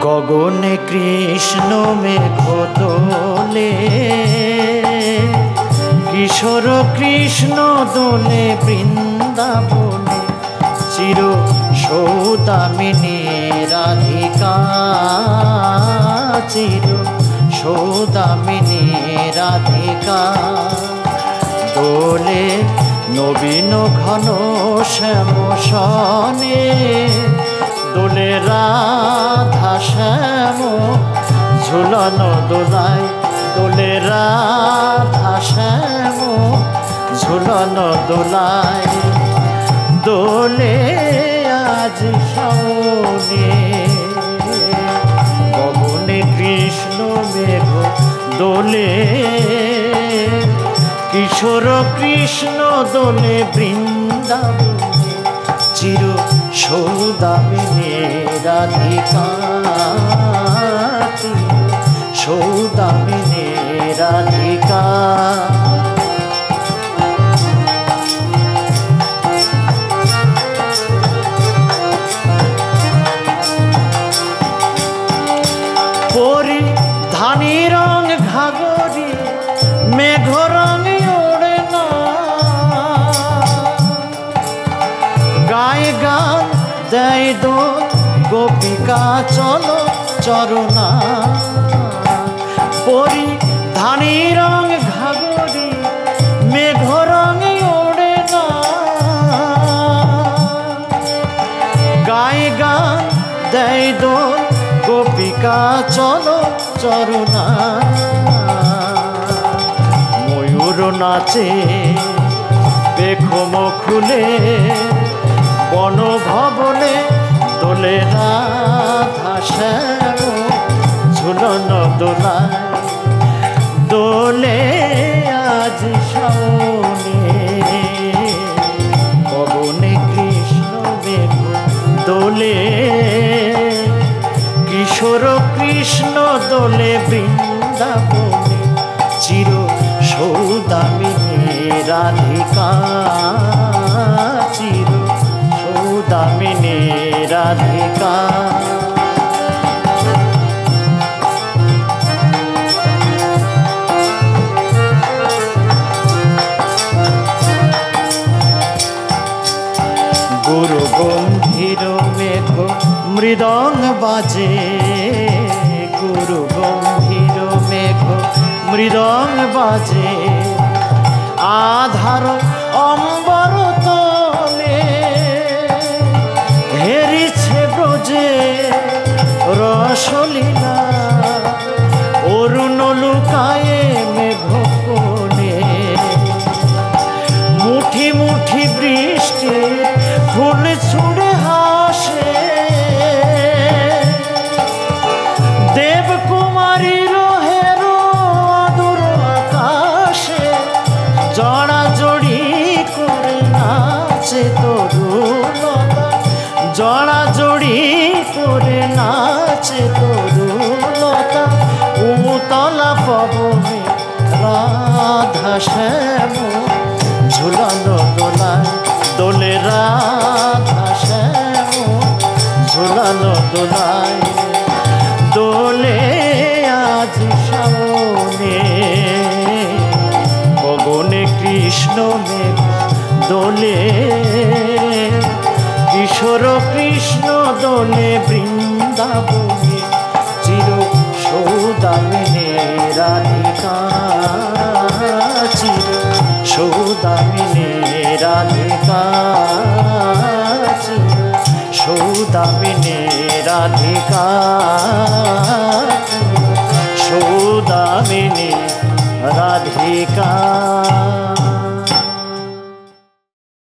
গগনে কৃষ্ণ মেঘ দোলে, কিশোর কৃষ্ণ দোলে বৃন্দাবনে, চির সৌদামিনী রাধিকা, চির সৌদামিনী রাধিকা। দোলে নবীন ঘন শ্যাম সনে, দোলে রাধা শ্যাম ঝুলন দোলায়, দোলে রাধা শ্যাম ঝুলন দোলায়। দোলে আজ শাওনে, গগনে কৃষ্ণ মেঘ দোলে, কিশোর কৃষ্ণ দোলে বৃন্দাবনে, চির সৌদামিনী রাধিকা, সৌদামিনী রাধিকা। পরিধানী রং ঘাগরি, মেঘ রং ওড়ে না, গায়ে গান দেয় দোল গোপিকা চলো চরণা। পরিধানী রং ঘাগরি, মেঘ রং ওড়ে না, গায়ে গান দেয় দোল গোপিকা চলো চরণা। ময়ূর নাচে পেখম খুলে, বন ভবনে দোলে রাধা শ্যাম ঝুলন দোলায়। দোলে আজ শাওনে, গগনে কৃষ্ণ মেঘ দোলে, কিশোর কৃষ্ণ দোলে বৃন্দাবনে, চির সৌদামিনী রাধিকা, চির সৌদামিনী রাধিকা। গুরু গম্ভীর মেঘ মৃদঙ্গ বাজে, গুরু গম্ভীর মেঘ মৃদঙ্গ বাজে, আধার অম্বর তলে হেরিছে ব্রজে রসলীলা। অরুণ লুকায়ে মেঘ কোণে, মুঠি মুঠি বৃষ্টি ফুল ছুড়ে হাসে, দেবকুমারীর হেরো আদর আকাশে, জড়াজড়ি করে নাচে তরুলতা, জড়াজড়ি করে নাচে তরুলতা। উতলা পবনে রাধা শ্যাম ঝুলানো দোলায়, দোলে রাধা শ্যাম ঝুলানো দোলায়। দোলে আজ শাওনে, গগনে কৃষ্ণ মেঘ দোলে, কিশোর কৃষ্ণ দোলে বৃন্দাবনে, চির সৌদামিনী রাধিকা, চির সৌদামিনী রাধিকা, চির সৌদামিনী রাধিকা, সৌদামিনী রাধিকা।